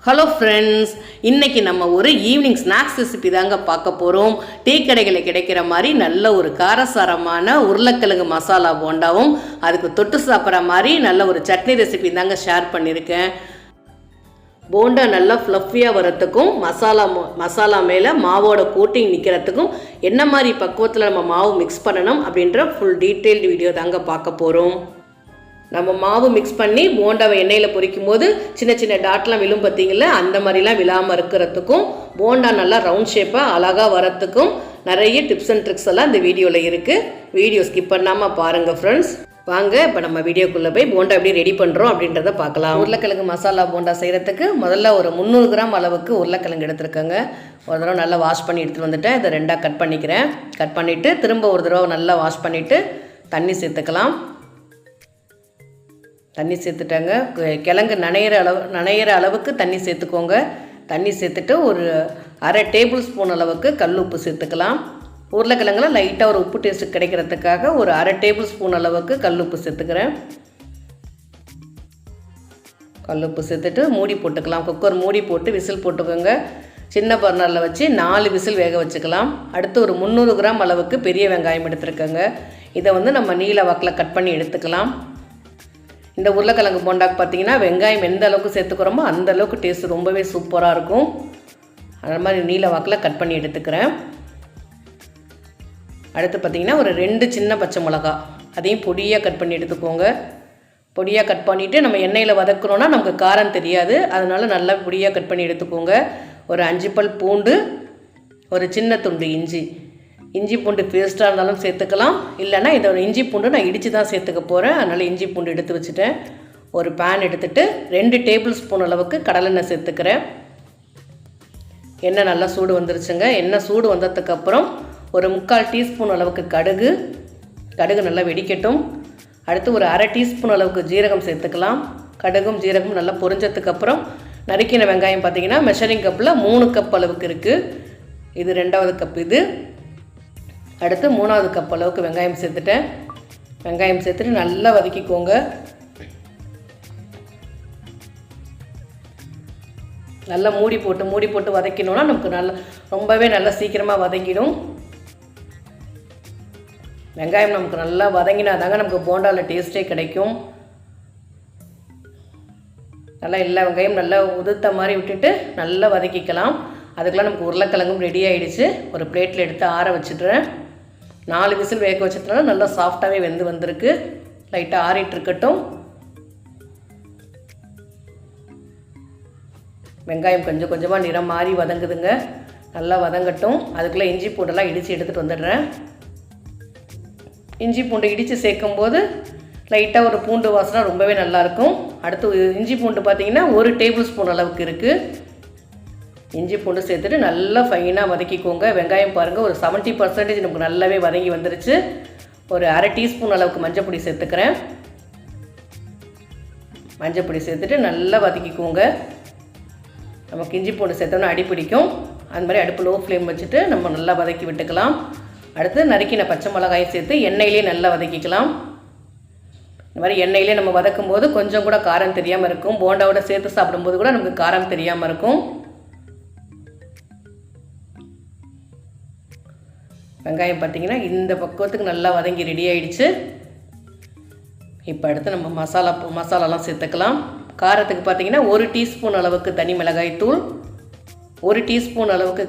Hello friends, இன்றைக்கி நம்ம ஒரு ஈவினிங் ஸ்நாக்ஸ் ரெசிபி தாங்க பார்க்க போகிறோம். டீ கடைகளில் கிடைக்கிற மாதிரி நல்ல ஒரு காரசாரமான உருளைக்கிழங்கு மசாலா போண்டாவும் அதுக்கு தொட்டு சாப்பிட்ற மாதிரி நல்ல ஒரு சட்னி ரெசிபி தாங்க ஷேர் பண்ணியிருக்கேன். போண்டா நல்லா ஃப்ளஃபியாக வரத்துக்கும் மசாலா மேலே மாவோட கோட்டிங் நிற்கிறதுக்கும் என்ன மாதிரி பக்குவத்தில் நம்ம மாவு மிக்ஸ் பண்ணணும் அப்படின்ற ஃபுல் டீட்டெயில்டு வீடியோ தாங்க பார்க்க போகிறோம். நம்ம மாவு மிக்ஸ் பண்ணி போண்டாவை எண்ணெயில் பொரிக்கும் போது சின்ன சின்ன டாட்லாம் விழும் பார்த்தீங்களா, அந்த மாதிரிலாம் விழாமல் இருக்கிறதுக்கும் போண்டா நல்லா ரவுண்ட் ஷேப்பாக அழகாக வரத்துக்கும் நிறைய டிப்ஸ் அண்ட் ட்ரிக்ஸ் எல்லாம் இந்த வீடியோவில் இருக்குது. வீடியோ ஸ்கிப் பண்ணாமல் பாருங்கள் ஃப்ரெண்ட்ஸ். வாங்க இப்போ நம்ம வீடியோக்குள்ளே போய் போண்டா எப்படி ரெடி பண்ணுறோம் அப்படின்றத பார்க்கலாம். உருளைக்கிழங்கு மசாலா போண்டா செய்கிறதுக்கு முதல்ல ஒரு 300 கிராம் அளவுக்கு உருளைக்கிழங்கு எடுத்துருக்கேங்க. ஒரு தடவை நல்லா வாஷ் பண்ணி எடுத்துகிட்டு வந்துட்டேன். இதை 2ஆக கட் பண்ணிக்கிறேன். கட் பண்ணிவிட்டு திரும்ப ஒரு தடவை நல்லா வாஷ் பண்ணிவிட்டு தண்ணி சேர்த்துக்கலாம். தண்ணி சேர்த்துட்டாங்க. கிழங்கு நனையிற அளவுக்கு தண்ணி சேர்த்துக்கோங்க. தண்ணி சேர்த்துட்டு ஒரு அரை டேபிள் ஸ்பூன் அளவுக்கு கல் உப்பு சேர்த்துக்கலாம். உருளைக்கிழங்குல லைட்டாக ஒரு உப்பு டேஸ்ட்டு கிடைக்கிறதுக்காக ஒரு அரை டேபிள் ஸ்பூன் அளவுக்கு கல் உப்பு சேர்த்துக்கிறேன். கல் உப்பு சேர்த்துட்டு மூடி போட்டுக்கலாம். குக்கர் மூடி போட்டு விசில் போட்டுக்கோங்க. சின்ன பர்னரில் வச்சு 4 விசில் வேக வச்சுக்கலாம். அடுத்து ஒரு 300 கிராம் அளவுக்கு பெரிய வெங்காயம் எடுத்துருக்கேங்க. இதை நம்ம நீல வாக்கில் கட் பண்ணி எடுத்துக்கலாம். இந்த உருளைக்கிழங்கு போண்டாக்கு பார்த்தீங்கன்னா வெங்காயம் எந்த அளவுக்கு சேர்த்துக்கிறோமோ அந்த அளவுக்கு டேஸ்ட் ரொம்பவே சூப்பராக இருக்கும். அந்த மாதிரி நீல வாக்கில் கட் பண்ணி எடுத்துக்கிறேன். அடுத்து பார்த்திங்கன்னா ஒரு 2 சின்ன பச்சை மிளகா, அதையும் பொடியாக கட் பண்ணி எடுத்துக்கோங்க. பொடியாக கட் பண்ணிவிட்டு நம்ம எண்ணெயில் வதக்குறோன்னா நமக்கு காரம் தெரியாது, அதனால் நல்லா பொடியாக கட் பண்ணி எடுத்துக்கோங்க. ஒரு 5 பல் பூண்டு, ஒரு சின்ன துண்டு இஞ்சி பூண்டு பேஸ்ட்டாக இருந்தாலும் சேர்த்துக்கலாம். இல்லைனா இதை இஞ்சி பூண்டு நான் இடித்து தான் சேர்த்துக்க போகிறேன். அதனால் இஞ்சி பூண்டு எடுத்து வச்சுட்டேன். ஒரு பேன் எடுத்துகிட்டு 2 டேபிள் ஸ்பூன் அளவுக்கு கடலெண்ணெய் சேர்த்துக்கிறேன். எண்ணெய் நல்லா சூடு வந்துருச்சுங்க. எண்ணெய் சூடு வந்ததுக்கப்புறம் ஒரு 3/4 டீஸ்பூன் அளவுக்கு கடுகு நல்லா வெடிக்கட்டும். அடுத்து ஒரு அரை டீஸ்பூன் அளவுக்கு ஜீரகம் சேர்த்துக்கலாம். கடுகும் ஜீரகம் நல்லா பொரிஞ்சதுக்கப்புறம் நறுக்கின வெங்காயம் பார்த்திங்கன்னா மெஷரிங் கப்பில் 3 கப் அளவுக்கு இருக்குது. இது 2வது கப். இது அடுத்து 3வது கப் அளவுக்கு வெங்காயம் சேர்த்துட்டேன். வெங்காயம் சேர்த்துட்டு நல்லா வதக்கிக்கோங்க. நல்லா மூடி போட்டு வதக்கினோன்னா நமக்கு ரொம்பவே நல்லா சீக்கிரமாக வதங்கிடும். வெங்காயம் நமக்கு நல்லா வதங்கினா தாங்க நமக்கு போண்டாவில் டேஸ்ட்டே கிடைக்கும். நல்லா எல்லா வெங்காயம் நல்லா உதுத்த மாதிரி விட்டுட்டு நல்லா வதக்கிக்கலாம். அதுக்கெல்லாம் நமக்கு உருளைக்கிழங்கும் ரெடி ஆகிடுச்சு. ஒரு பிளேட்டில் எடுத்து ஆற வச்சுட்டுறேன். 4 விசில் வேக வச்சதுனால நல்லா சாஃப்டாகவே வெந்து வந்திருக்கு. லைட்டாக ஆறிட்டு இருக்கட்டும். வெங்காயம் கொஞ்சம் கொஞ்சமாக நிறம் மாறி வதங்குதுங்க. நல்லா வதங்கட்டும். அதுக்குள்ளே இஞ்சி பூண்டெல்லாம் இடித்து எடுத்துகிட்டு வந்துடுறேன். இஞ்சி பூண்டு இடித்து சேர்க்கும்போது லைட்டாக ஒரு பூண்டு வாசனை ரொம்பவே நல்லாயிருக்கும். அடுத்து இஞ்சி பூண்டு பார்த்திங்கன்னா 1 டேபிள் ஸ்பூன் அளவுக்கு இருக்குது. இஞ்சி பூண்டு சேர்த்துட்டு நல்லா ஃபைனாக வதக்கிக்கோங்க. வெங்காயம் பாருங்கள் ஒரு 70% நமக்கு நல்லாவே வதங்கி வந்துருச்சு. ஒரு அரை டீஸ்பூன் அளவுக்கு மஞ்சள் பொடி சேர்த்துக்கிறேன். மஞ்சள் பொடி சேர்த்துட்டு நல்லா வதக்கிக்கோங்க. நமக்கு இஞ்சி பூண்டு சேர்த்தோன்னா அடி பிடிக்கும். அந்த மாதிரி அடுப்பு லோ ஃப்ளேம் வச்சுட்டு நம்ம நல்லா வதக்கி விட்டுக்கலாம். அடுத்து நறுக்கின பச்சை மிளகாயை சேர்த்து எண்ணெயிலே நல்லா வதக்கிக்கலாம். இந்த மாதிரி எண்ணெயிலே நம்ம வதக்கும் போது கொஞ்சம் கூட காரம் தெரியாமல் இருக்கும். போண்டாவோட சேர்த்து சாப்பிடும்போது கூட நமக்கு காரம் தெரியாமல் இருக்கும். வெங்காயம் பார்த்திங்கன்னா இந்த பக்குவத்துக்கு நல்லா வதங்கி ரெடி ஆகிடுச்சு. இப்போ அடுத்து நம்ம மசாலாலாம் சேர்த்துக்கலாம். காரத்துக்கு பார்த்திங்கன்னா 1 டீஸ்பூன் அளவுக்கு தனி மிளகாய் தூள், 1 டீஸ்பூன் அளவுக்கு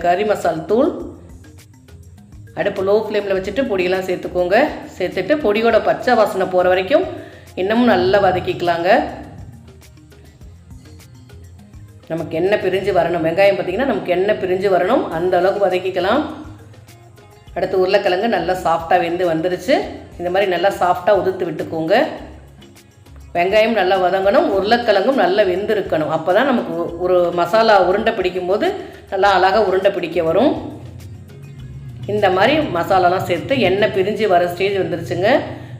கறி மசால் தூள். அடுப்பு லோ ஃப்ளேமில் வச்சுட்டு பொடியெல்லாம் சேர்த்துக்கோங்க. சேர்த்துட்டு பொடியோட பச்சை வாசனை போகிற வரைக்கும் இன்னமும் நல்லா வதக்கிக்கலாங்க. நமக்கு எண்ணெய் பிரிஞ்சு வரணும். வெங்காயம் பார்த்திங்கன்னா நமக்கு எண்ணெய் பிரிஞ்சு வரணும், அந்த அளவுக்கு வதக்கிக்கலாம். அடுத்து உருளைக்கிழங்கு நல்லா சாஃப்டாக வெந்து வந்துருச்சு. இந்த மாதிரி நல்லா சாஃப்டாக உதுத்து விட்டுக்கோங்க. வெங்காயம் நல்லா வதங்கணும், உருளைக்கிழங்கும் நல்லா வெந்து இருக்கணும். அப்போ தான் நமக்கு ஒரு மசாலா உருண்டை பிடிக்கும் போது நல்லா அழகாக உருண்டை பிடிக்க வரும். இந்த மாதிரி மசாலாலாம் சேர்த்து எண்ணெய் பிரிஞ்சு வர ஸ்டேஜ் வந்துருச்சுங்க.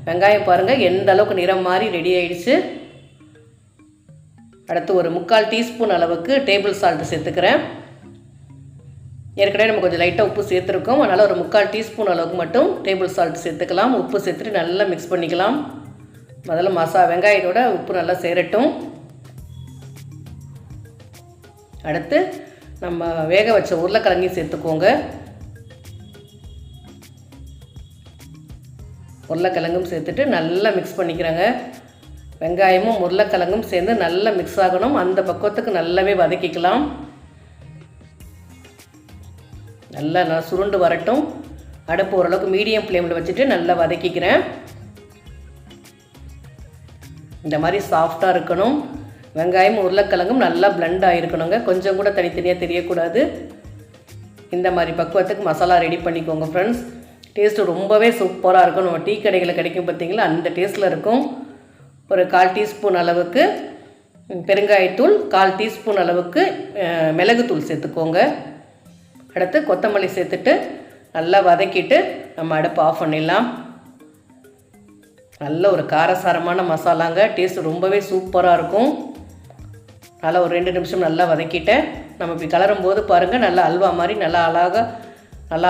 வெங்காயம் பாருங்கள் எந்த அளவுக்கு நிறம் மாதிரி ரெடி ஆகிடுச்சு. அடுத்து ஒரு 3/4 டீஸ்பூன் அளவுக்கு டேபிள் சால்ட்டு சேர்த்துக்கிறேன். ஏற்கனவே நம்ம கொஞ்சம் லைட்டாக உப்பு சேர்த்துருக்கோம். அதனால் ஒரு 3/4 டீஸ்பூன் அளவுக்கு மட்டும் டேபிள் சால்ட் சேர்த்துக்கலாம். உப்பு சேர்த்துட்டு நல்லா மிக்ஸ் பண்ணிக்கலாம். முதல்ல வெங்காயத்தோட உப்பு நல்லா சேரட்டும். அடுத்து நம்ம வேக வச்ச உருளைக்கிழங்கையும் சேர்த்துக்கோங்க. உருளைக்கிழங்கும் சேர்த்துட்டு நல்லா மிக்ஸ் பண்ணிக்கிறேங்க. வெங்காயமும் உருளைக்கிழங்கும் சேர்ந்து நல்லா மிக்ஸ் ஆகணும். அந்த பக்குவத்துக்கு நல்லாவே வதக்கிக்கலாம். நல்லா சுருண்டு வரட்டும். அடுப்பு ஓரளவுக்கு மீடியம் ஃப்ளேமில் வச்சுட்டு நல்லா வதக்கிக்கிறேன். இந்த மாதிரி சாஃப்டாக இருக்கணும். வெங்காயம் உருளைக்கிழங்கும் நல்லா பிளெண்ட் ஆகிருக்கணுங்க. கொஞ்சம் கூட தனித்தனியாக தெரியக்கூடாது. இந்த மாதிரி பக்குவத்துக்கு மசாலா ரெடி பண்ணிக்கோங்க ஃப்ரெண்ட்ஸ். டேஸ்ட்டு ரொம்பவே சூப்பராக இருக்கும். நம்ம டீ கடைகளில் கிடைக்கும் பார்த்தீங்களா, அந்த டேஸ்ட்டில் இருக்கும். ஒரு 1/4 டீஸ்பூன் அளவுக்கு பெருங்காயத்தூள், 1/4 டீஸ்பூன் அளவுக்கு மிளகுத்தூள் சேர்த்துக்கோங்க. அடுத்து கொத்தமல்லி சேர்த்துட்டு நல்லா வதக்கிட்டு நம்ம அடுப்பு ஆஃப் பண்ணிடலாம். நல்ல ஒரு காரசாரமான மசாலாங்க. டேஸ்ட் ரொம்பவே சூப்பராக இருக்கும். நல்லா ஒரு 2 நிமிஷம் நல்லா வதக்கிட்டேன். நம்ம இப்படி கலரும் போது பாருங்கள், நல்லா அல்வா மாதிரி நல்லா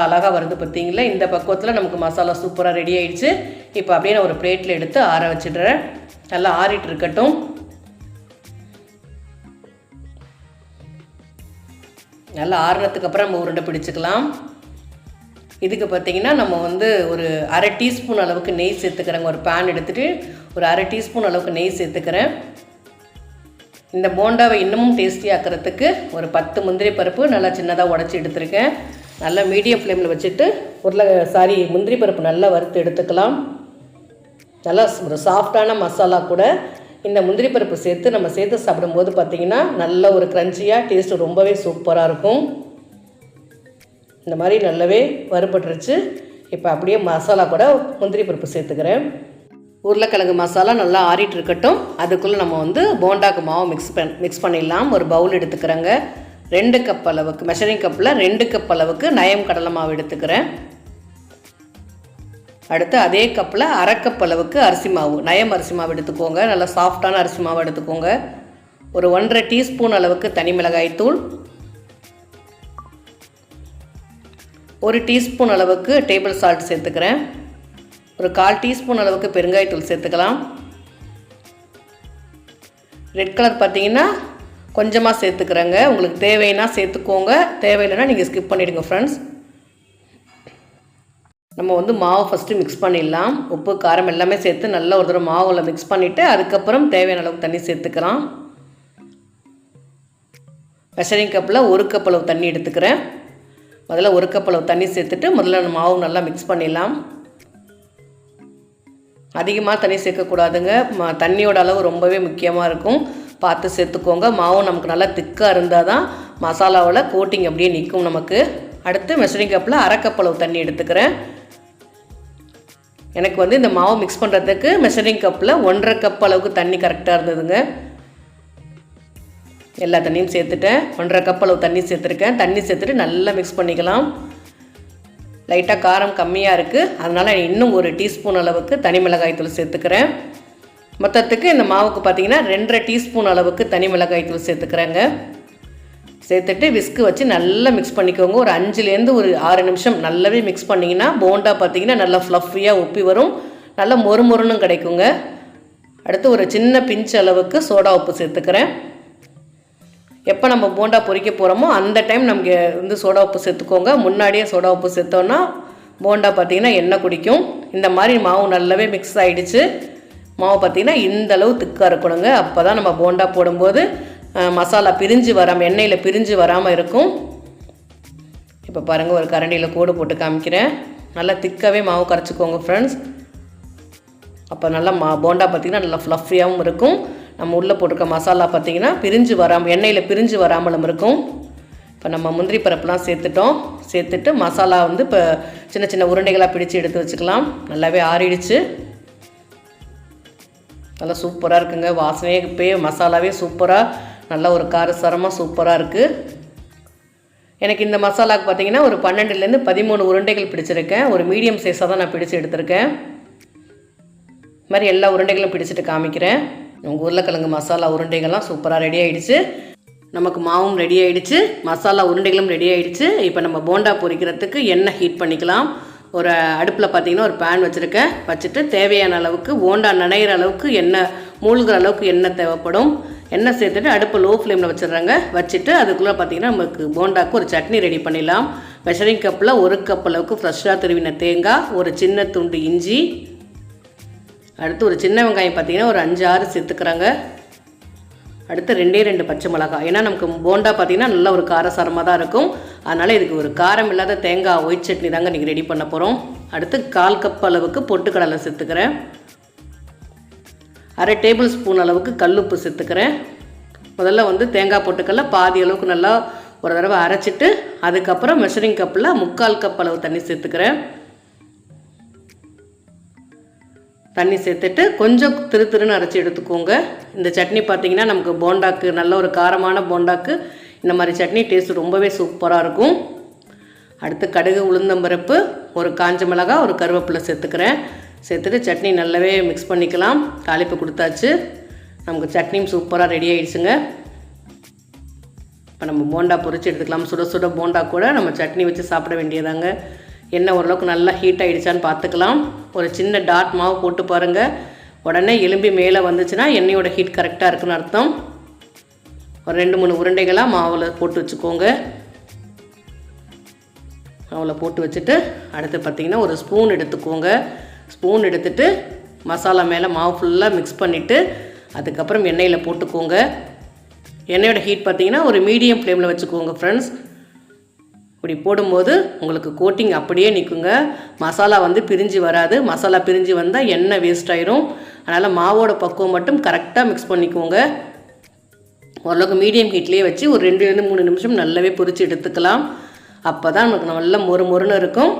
அழகாக வருது பார்த்தீங்களா. இந்த பக்குவத்தில் நமக்கு மசாலா சூப்பராக ரெடி ஆகிடுச்சு. இப்போ அப்படியே நான் ஒரு பிளேட்டில் எடுத்து ஆற வச்சிடுறேன். நல்லா ஆறிட்டு இருக்கட்டும். நல்லா ஆறுனதுக்கு அப்புறம் நம்ம உருண்டை பிடிச்சிக்கலாம். இதுக்கு பார்த்திங்கன்னா நம்ம ஒரு 1/2 டீஸ்பூன் அளவுக்கு நெய் சேர்த்துக்கிறேங்க. ஒரு பேன் எடுத்துகிட்டு ஒரு 1/2 டீஸ்பூன் அளவுக்கு நெய் சேர்த்துக்கிறேன். இந்த போண்டாவை இன்னமும் டேஸ்டியாக ஆக்கிறதுக்கு ஒரு 10 முந்திரி பருப்பு நல்லா சின்னதாக உடச்சி எடுத்துருக்கேன். நல்லா மீடியம் ஃப்ளேமில் வச்சுட்டு முந்திரி பருப்பு நல்லா வறுத்து எடுத்துக்கலாம். நல்லா ஒரு சாஃப்டான மசாலா கூட இந்த முந்திரி பருப்பு சேர்த்து சாப்பிடும்போது பார்த்திங்கன்னா நல்ல ஒரு க்ரன்ச்சியாக டேஸ்ட்டு ரொம்பவே சூப்பராக இருக்கும். இந்த மாதிரி நல்லாவே வறுபட்டுருச்சு. இப்போ அப்படியே மசாலா கூட முந்திரி பருப்பு சேர்த்துக்கிறேன். உருளைக்கிழங்கு மசாலா நல்லா ஆறிட்டு இருக்கட்டும். அதுக்குள்ளே நம்ம போண்டாக்கு மாவு மிக்ஸ் பண்ணிடலாம். ஒரு பவுல் எடுத்துக்கிறேங்க. 2 கப் அளவுக்கு மெஷரிங் கப்பில் 2 கப் அளவுக்கு நயம் கடலை மாவு எடுத்துக்கிறேன். அடுத்து அதே கப்பில் 1/2 கப் அளவுக்கு அரிசி மாவு, நயம் அரிசி மாவு எடுத்துக்கோங்க. நல்லா சாஃப்டான அரிசி மாவு எடுத்துக்கோங்க. ஒரு 1/2 டீஸ்பூன் அளவுக்கு தனி மிளகாய் தூள், 1 டீஸ்பூன் அளவுக்கு டேபிள் சால்ட் சேர்த்துக்கிறேன். ஒரு 1/4 டீஸ்பூன் அளவுக்கு பெருங்காயத்தூள் சேர்த்துக்கலாம். ரெட் கலர் பார்த்தீங்கன்னா கொஞ்சமாக சேர்த்துக்கிறேங்க. உங்களுக்கு தேவைன்னா சேர்த்துக்கோங்க, தேவையில்லைன்னா நீங்கள் ஸ்கிப் பண்ணிவிடுங்க ஃப்ரெண்ட்ஸ். நம்ம மாவு ஃபஸ்ட்டு மிக்ஸ் பண்ணிடலாம். உப்பு காரம் எல்லாமே சேர்த்து நல்லா ஒரு தடவை மாவில் மிக்ஸ் பண்ணிவிட்டு அதுக்கப்புறம் தேவையான அளவுக்கு தண்ணி சேர்த்துக்கலாம். மெஷரிங் கப்பில் 1 கப் அளவு தண்ணி எடுத்துக்கிறேன். முதல்ல 1 கப் அளவு தண்ணி சேர்த்துட்டு முதல்ல மாவு நல்லா மிக்ஸ் பண்ணிடலாம். அதிகமாக தண்ணி சேர்க்கக்கூடாதுங்க. தண்ணியோட அளவு ரொம்பவே முக்கியமாக இருக்கும். பார்த்து சேர்த்துக்கோங்க. மாவு நமக்கு நல்லா திக்காக இருந்தால் தான் மசாலாவில் கோட்டிங் அப்படியே நிற்கும் நமக்கு. அடுத்து மெஷரிங் கப்பில் 1/2 கப் அளவு தண்ணி எடுத்துக்கிறேன். எனக்கு இந்த மாவு மிக்ஸ் பண்ணுறதுக்கு மெஷரிங் கப்பில் 1/2 கப் அளவுக்கு தண்ணி கரெக்டாக இருந்ததுங்க. எல்லா தண்ணியும் சேர்த்துட்டேன். 1/2 கப் அளவு தண்ணி சேர்த்துருக்கேன். தண்ணி சேர்த்துட்டு நல்லா மிக்ஸ் பண்ணிக்கலாம். லைட்டாக காரம் கம்மியாக இருக்குது, அதனால் இன்னும் 1 டீஸ்பூன் அளவுக்கு தனி மிளகாய் தூள் சேர்த்துக்கிறேன். மொத்தத்துக்கு இந்த மாவுக்கு பார்த்திங்கன்னா 2.5 டீஸ்பூன் அளவுக்கு தனி மிளகாய் தூள் சேர்த்துக்கிறேங்க. சேர்த்துட்டு விஸ்கு வச்சு நல்லா மிக்ஸ் பண்ணிக்கோங்க. ஒரு 5லேருந்து ஒரு 6 நிமிஷம் நல்லாவே மிக்ஸ் பண்ணிங்கன்னா போண்டா பார்த்திங்கன்னா நல்லா ஃப்ளஃபியாக உப்பி வரும், நல்லா மொறுமொறுன்னு கிடைக்குங்க. அடுத்து ஒரு சின்ன பிஞ்ச் அளவுக்கு சோடா உப்பு சேர்த்துக்கிறேன். எப்போ நம்ம போண்டா பொரிக்க போகிறோமோ அந்த டைம் நமக்கு சோடா உப்பு சேர்த்துக்கோங்க. முன்னாடியே சோடா உப்பு சேர்த்தோன்னா போண்டா பார்த்திங்கன்னா எண்ணெய் குடிக்கும். இந்த மாதிரி மாவு நல்லாவே மிக்ஸ் ஆகிடுச்சு. மாவு பார்த்திங்கன்னா இந்தளவு திக்காக இருக்கணுங்க. அப்போ தான் நம்ம போண்டா போடும்போது மசாலா பிரிஞ்சு வராமல், எண்ணெயில் பிரிஞ்சு வராமல் இருக்கும். இப்போ பாருங்கள், ஒரு கரண்டியில் கோடு போட்டு காமிக்கிறேன். நல்லா திக்காகவே மாவு கரைச்சிக்கோங்க ஃப்ரெண்ட்ஸ். அப்போ நல்லா போண்டா பார்த்திங்கன்னா நல்லா ஃப்ளஃபியாகவும் இருக்கும். நம்ம உள்ளே போட்டிருக்க மசாலா பார்த்திங்கன்னா பிரிஞ்சு வராமல், எண்ணெயில் பிரிஞ்சு வராமலும் இருக்கும். இப்போ நம்ம முந்திரி பருப்புலாம் சேர்த்துட்டு மசாலா இப்போ சின்ன சின்ன உருண்டைகளாக பிடிச்சி எடுத்து வச்சுக்கலாம். நல்லாவே ஆறிடுச்சு. நல்லா சூப்பராக இருக்குங்க. வாசனையே இப்போயே மசாலாவே சூப்பராக நல்லா ஒரு காரசாரமாக சூப்பராக இருக்குது. எனக்கு இந்த மசாலாவுக்கு பார்த்திங்கன்னா ஒரு 12லேருந்து 13 உருண்டைகள் பிடிச்சிருக்கேன். ஒரு மீடியம் சைஸாக தான் நான் பிடிச்சி எடுத்திருக்கேன். இது மாதிரி எல்லா உருண்டைகளும் பிடிச்சிட்டு காமிக்கிறேன். உங்கள் உருளைக்கிழங்கு மசாலா உருண்டைகள்லாம் சூப்பராக ரெடி ஆகிடுச்சு. நமக்கு மாவும் ரெடி ஆகிடுச்சு, மசாலா உருண்டைகளும் ரெடி ஆகிடுச்சு. இப்போ நம்ம போண்டா பொரிக்கிறதுக்கு எண்ணெய் ஹீட் பண்ணிக்கலாம். ஒரு அடுப்பில் பார்த்திங்கன்னா ஒரு பேன் வச்சுட்டு தேவையான அளவுக்கு போண்டா நனைகிற அளவுக்கு எண்ணெய், மூழ்கிற அளவுக்கு எண்ணெய் தேவைப்படும். எண்ணெய் சேர்த்துட்டு அடுப்பை லோ ஃப்ளேமில் வச்சிடுறாங்க. வச்சுட்டு அதுக்குள்ளே பார்த்திங்கன்னா நமக்கு போண்டாக்கு ஒரு சட்னி ரெடி பண்ணிடலாம். மெஷரிங் கப்பில் 1 கப் அளவுக்கு ஃப்ரெஷ்ஷாக துருவின தேங்காய், ஒரு சின்ன துண்டு இஞ்சி, அடுத்து ஒரு சின்ன வெங்காயம் பார்த்திங்கன்னா ஒரு 5-6 சேர்த்துக்கிறாங்க. அடுத்து 2 பச்சை மிளகாய். ஏன்னா நமக்கு போண்டா பார்த்திங்கன்னா நல்ல ஒரு காரசாரமாக தான் இருக்கும். அதனால் இதுக்கு ஒரு காரம் இல்லாத தேங்காய் ஒயிட் சட்னி தாங்க இன்றைக்கி ரெடி பண்ண போகிறோம். அடுத்து 1/4 கப் அளவுக்கு பொட்டுக்கடலை சேர்த்துக்கிறேன். 1/2 டேபிள் ஸ்பூன் அளவுக்கு கல்லுப்பு சேர்த்துக்கிறேன். முதல்ல வந்து தேங்காய் பொட்டுக்கடலை பாதி அளவுக்கு நல்லா ஒரு தடவை அரைச்சிட்டு அதுக்கப்புறம் மெஷரிங் கப்பில் 3/4 கப் அளவு தண்ணி சேர்த்துக்கிறேன். தண்ணி சேர்த்துட்டு கொஞ்சம் திருன்னு அரைச்சி எடுத்துக்கோங்க. இந்த சட்னி பார்த்திங்கன்னா நமக்கு போண்டாக்கு நல்ல ஒரு காரமான போண்டாக்கு இந்த மாதிரி சட்னி டேஸ்ட் ரொம்பவே சூப்பராக இருக்கும். அடுத்து கடுகு, உளுந்தம்பருப்பு, ஒரு காஞ்ச மிளகாய், ஒரு கருவேப்பிலை சேர்த்துக்கிறேன். சேர்த்துட்டு சட்னி நல்லாவே மிக்ஸ் பண்ணிக்கலாம். தாளிப்பு கொடுத்தாச்சு. நமக்கு சட்னியும் சூப்பராக ரெடி ஆகிடுச்சுங்க. இப்போ நம்ம போண்டா பொரிச்சு எடுத்துக்கலாம். சுட சுட போண்டா கூட நம்ம சட்னி வச்சு சாப்பிட வேண்டியதாங்க. எண்ணெய் ஓரளவுக்கு நல்லா ஹீட் ஆகிடுச்சான்னு பார்த்துக்கலாம். ஒரு சின்ன டாட் மாவு போட்டு பாருங்கள். உடனே எலும்பி மேலே வந்துச்சுன்னா எண்ணெயோட ஹீட் கரெக்டாக இருக்குன்னு அர்த்தம். ஒரு 2-3 உருண்டைகளாக மாவில் போட்டு வச்சுக்கோங்க. மாவில் போட்டு வச்சுட்டு அடுத்து பார்த்திங்கன்னா ஒரு ஸ்பூன் எடுத்துக்கோங்க. ஸ்பூன் எடுத்துகிட்டு மசாலா மேலே மாவு ஃபுல்லாக மிக்ஸ் பண்ணிவிட்டு அதுக்கப்புறம் எண்ணெயில் போட்டுக்கோங்க. எண்ணெயோட ஹீட் பார்த்திங்கன்னா ஒரு மீடியம் ஃப்ளேமில் வச்சுக்கோங்க ஃப்ரெண்ட்ஸ். இப்படி போடும்போது உங்களுக்கு கோட்டிங் அப்படியே நிற்குங்க. மசாலா வந்து பிரிஞ்சு வராது. மசாலா பிரிஞ்சு வந்தால் எண்ணெய் வேஸ்ட் ஆயிரும். அதனால் மாவோட பக்குவம் மட்டும் கரெக்டாக மிக்ஸ் பண்ணிக்கோங்க. ஓரளவுக்கு மீடியம் ஹீட்லேயே வச்சு ஒரு 2-3 நிமிஷம் நல்லாவே பொரித்து எடுத்துக்கலாம். அப்போ தான் நமக்கு நல்லா மொறுன்னு இருக்கும்.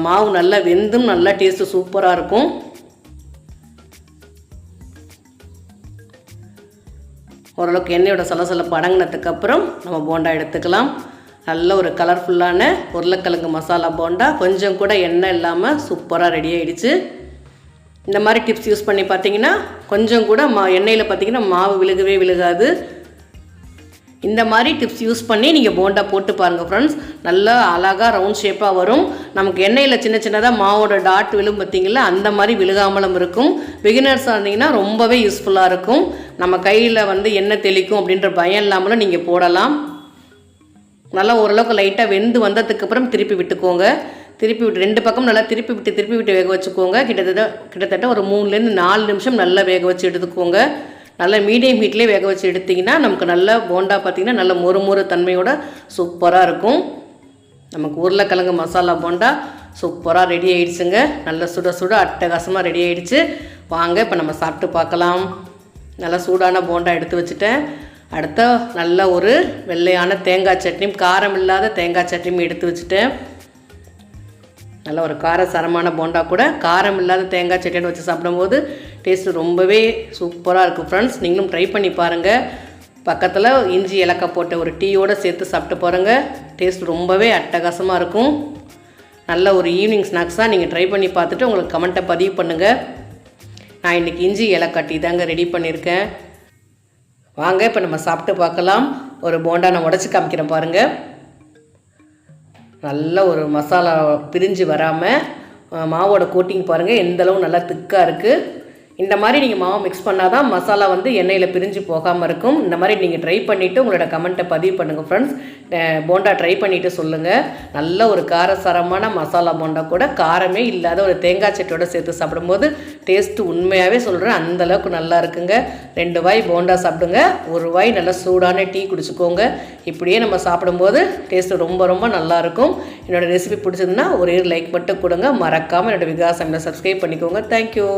மாவு நல்லா வெந்தும் நல்லா டேஸ்ட்டு சூப்பராக இருக்கும். ஓரளவுக்கு எண்ணெயோட சலசலப்பு அடங்கினதுக்கப்புறம் நம்ம போண்டா எடுத்துக்கலாம். நல்ல ஒரு கலர்ஃபுல்லான உருளைக்கிழங்கு மசாலா போண்டா கொஞ்சம் கூட எண்ணெய் இல்லாமல் சூப்பராக ரெடி ஆகிடுச்சு. இந்த மாதிரி டிப்ஸ் யூஸ் பண்ணி பார்த்தீங்கன்னா கொஞ்சம் கூட எண்ணெயில் பார்த்திங்கன்னா மாவு விழுகாது. இந்த மாதிரி டிப்ஸ் யூஸ் பண்ணி நீங்கள் போண்டா போட்டு பாருங்கள் ஃப்ரெண்ட்ஸ். நல்லா அழகாக ரவுண்ட் ஷேப்பாக வரும். நமக்கு எண்ணெயில் சின்னதாக மாவோட டாட் விழும் பார்த்திங்களா, அந்த மாதிரி விழுகாமலும் இருக்கும். பிகினர்ஸாக இருந்தீங்கன்னா ரொம்பவே யூஸ்ஃபுல்லாக இருக்கும். நம்ம கையில் வந்து எண்ணெய் தெளிக்கும் அப்படின்ற பயம் இல்லாமலும் நீங்கள் போடலாம். நல்லா ஓரளவுக்கு லைட்டாக வெந்து வந்ததுக்கப்புறம் திருப்பி விட்டுக்கோங்க. திருப்பி விட்டு 2 பக்கம் நல்லா திருப்பி விட்டு வேக வச்சுக்கோங்க. கிட்டத்தட்ட ஒரு 3-4 நிமிஷம் நல்லா வேக வச்சு எடுத்துக்கோங்க. நல்லா மீடியம் ஹீட்லேயே வேக வச்சு எடுத்திங்கன்னா நமக்கு நல்லா போண்டா பார்த்திங்கன்னா நல்ல மொறு தன்மையோட சூப்பராக இருக்கும். நமக்கு உருளைக்கிழங்கு மசாலா போண்டா சூப்பராக ரெடி ஆகிடுச்சுங்க. நல்லா சுட அட்டகாசமாக ரெடி ஆகிடுச்சு. வாங்க இப்போ நம்ம சாப்பிட்டு பார்க்கலாம். நல்லா சூடான போண்டா எடுத்து வச்சுட்டேன். அடுத்த நல்ல ஒரு வெள்ளையான தேங்காய் சட்னியும் காரம் இல்லாத தேங்காய் சட்னியும் எடுத்து வச்சுட்டேன். நல்ல ஒரு காரசாரமான போண்டா கூட காரம் இல்லாத தேங்காய் சட்னியை வச்சு சாப்பிடும்போது டேஸ்ட்டு ரொம்பவே சூப்பராக இருக்கும் ஃப்ரெண்ட்ஸ். நீங்களும் ட்ரை பண்ணி பாருங்கள். பக்கத்தில் இஞ்சி ஏலக்காய் போட்ட ஒரு டீயோடு சேர்த்து சாப்பிட்டு பாருங்கள். டேஸ்ட் ரொம்பவே அட்டகாசமாக இருக்கும். நல்ல ஒரு ஈவினிங் ஸ்நாக்ஸாக நீங்கள் ட்ரை பண்ணி பார்த்துட்டு உங்களுக்கு கமெண்ட்டை பதிவு பண்ணுங்கள். நான் இன்றைக்கி இஞ்சி ஏலக்காய் டீ தாங்க ரெடி பண்ணியிருக்கேன். வாங்க இப்போ நம்ம சாப்பிட்டு பார்க்கலாம். ஒரு போண்டா நான் உடச்சி காமிக்கிறேன் பாருங்கள். நல்ல ஒரு மசாலா பிரிஞ்சு வராமல் மாவோட கோட்டிங் பாருங்கள் எந்தளவு நல்லா திக்காக இருக்குது. இந்த மாதிரி நீங்கள் மாவு மிக்ஸ் பண்ணால் தான் மசாலா வந்து எண்ணெயில் பிரிஞ்சு போகாமல் இருக்கும். இந்த மாதிரி நீங்கள் ட்ரை பண்ணிவிட்டு உங்களோட கமெண்ட்டை பதிவு பண்ணுங்கள் ஃப்ரெண்ட்ஸ். போண்டா ட்ரை பண்ணிவிட்டு சொல்லுங்கள். நல்ல ஒரு காரசாரமான மசாலா போண்டா கூட காரமே இல்லாத ஒரு தேங்காய் சட்டியோட சேர்த்து சாப்பிடும்போது டேஸ்ட்டு உண்மையாகவே சொல்கிறேன் அந்தளவுக்கு நல்லா இருக்குங்க. 2 வாய் போண்டா சாப்பிடுங்க, 1 வாய் நல்லா சூடான டீ குடிச்சுக்கோங்க. இப்படியே நம்ம சாப்பிடும்போது டேஸ்ட்டு ரொம்ப நல்லாயிருக்கும். என்னோடய ரெசிபி பிடிச்சதுன்னா ஒரே லைக் மட்டும் கொடுங்க. மறக்காமல் என்னோடய விகாஸ் சமையலை சப்ஸ்கிரைப் பண்ணிக்கோங்க. தேங்க்யூ.